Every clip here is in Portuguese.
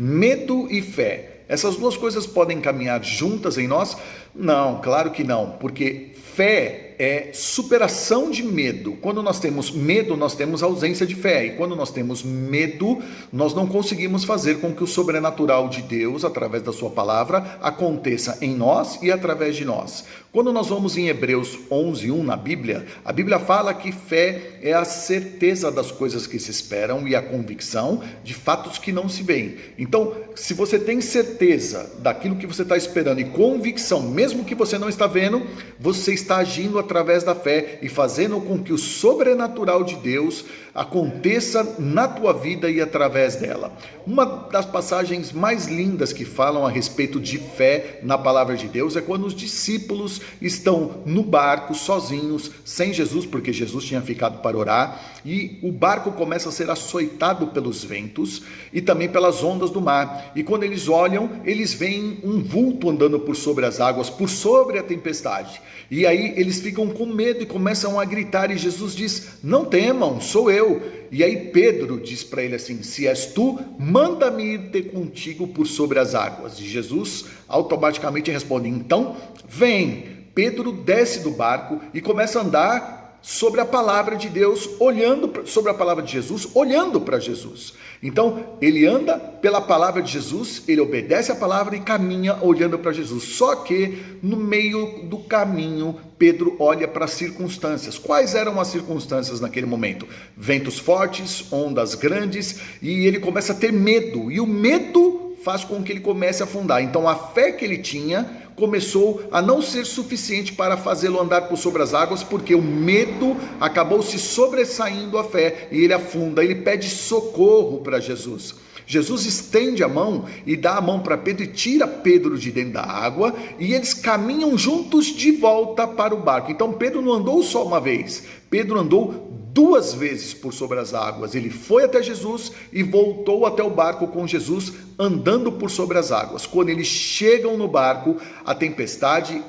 Medo e fé. Essas duas coisas podem caminhar juntas em nós? Não, claro que não, porque fé é superação de medo. Quando nós temos medo, nós temos ausência de fé. E quando nós temos medo, nós não conseguimos fazer com que o sobrenatural de Deus, através da sua palavra, aconteça em nós e através de nós. Quando nós vamos em Hebreus 11:1 na Bíblia, a Bíblia fala que fé é a certeza das coisas que se esperam e a convicção de fatos que não se veem. Então, se você tem certeza daquilo que você está esperando e convicção, mesmo que você não está vendo, você está agindo através da fé e fazendo com que o sobrenatural de Deus aconteça na tua vida e através dela. Uma das passagens mais lindas que falam a respeito de fé na palavra de Deus é quando os discípulos estão no barco sozinhos, sem Jesus, porque Jesus tinha ficado para orar, e o barco começa a ser açoitado pelos ventos e também pelas ondas do mar. E quando eles olham, eles veem um vulto andando por sobre as águas, por sobre a tempestade. E aí eles ficam com medo e começam a gritar, e Jesus diz: não temam, sou eu. E aí Pedro diz para ele assim: se és tu, manda-me ir ter contigo por sobre as águas. E Jesus automaticamente responde: então vem. Pedro desce do barco e começa a andar sobre a palavra de Deus, olhando sobre a palavra de Jesus, olhando para Jesus. Então ele anda pela palavra de Jesus, ele obedece a palavra e caminha olhando para Jesus. Só que no meio do caminho, Pedro olha para as circunstâncias. Quais eram as circunstâncias naquele momento? Ventos fortes, ondas grandes, e ele começa a ter medo, e o medo faz com que ele comece a afundar. Então a fé que ele tinha começou a não ser suficiente para fazê-lo andar por sobre as águas, porque o medo acabou se sobressaindo a fé, e ele afunda, ele pede socorro para Jesus. Jesus estende a mão e dá a mão para Pedro e tira Pedro de dentro da água, e eles caminham juntos de volta para o barco. Então Pedro não andou só uma vez, Pedro andou duas vezes por sobre as águas. Ele foi até Jesus e voltou até o barco com Jesus, andando por sobre as águas. Quando eles chegam no barco, a tempestade,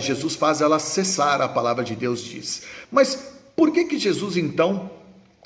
Jesus faz ela cessar, a palavra de Deus diz. Mas por que Jesus então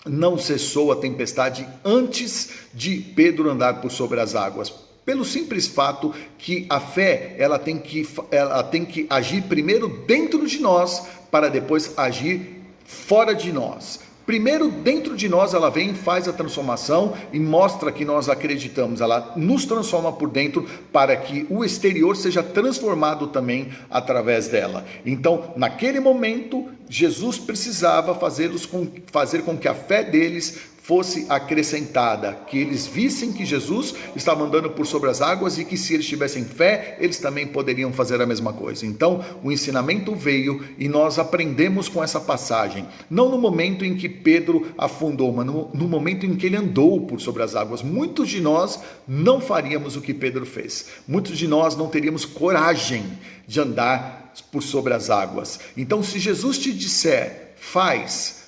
não cessou a tempestade antes de Pedro andar por sobre as águas? Pelo simples fato que a fé ela tem que agir primeiro dentro de nós, para depois agir fora de nós. Primeiro dentro de nós ela vem, faz a transformação e mostra que nós acreditamos. Ela nos transforma por dentro para que o exterior seja transformado também através dela. Então, naquele momento, Jesus precisava fazer com que a fé deles fosse acrescentada, que eles vissem que Jesus estava andando por sobre as águas e que se eles tivessem fé, eles também poderiam fazer a mesma coisa. Então, o ensinamento veio e nós aprendemos com essa passagem, não no momento em que Pedro afundou, mas no momento em que ele andou por sobre as águas. Muitos de nós não faríamos o que Pedro fez, muitos de nós não teríamos coragem de andar por sobre as águas. Então, se Jesus te disser, faça.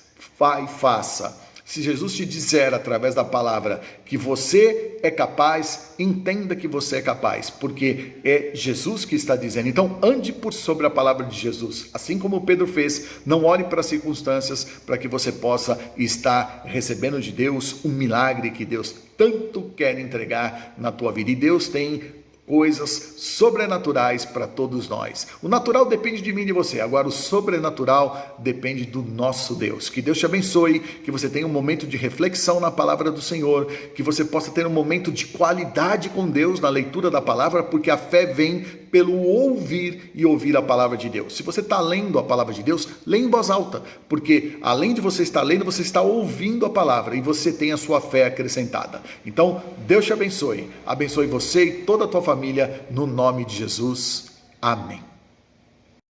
Se Jesus te disser através da palavra que você é capaz, entenda que você é capaz, porque é Jesus que está dizendo. Então ande por sobre a palavra de Jesus, assim como Pedro fez. Não olhe para as circunstâncias, para que você possa estar recebendo de Deus um milagre que Deus tanto quer entregar na tua vida. E Deus tem coisas sobrenaturais para todos nós. O natural depende de mim e de você, agora o sobrenatural depende do nosso Deus. Que Deus te abençoe, que você tenha um momento de reflexão na palavra do Senhor, que você possa ter um momento de qualidade com Deus na leitura da palavra, porque a fé vem pelo ouvir e ouvir a palavra de Deus. Se você está lendo a palavra de Deus, leia em voz alta, porque além de você estar lendo, você está ouvindo a palavra e você tem a sua fé acrescentada. Então, Deus te abençoe você e toda a tua família, no nome de Jesus. Amém.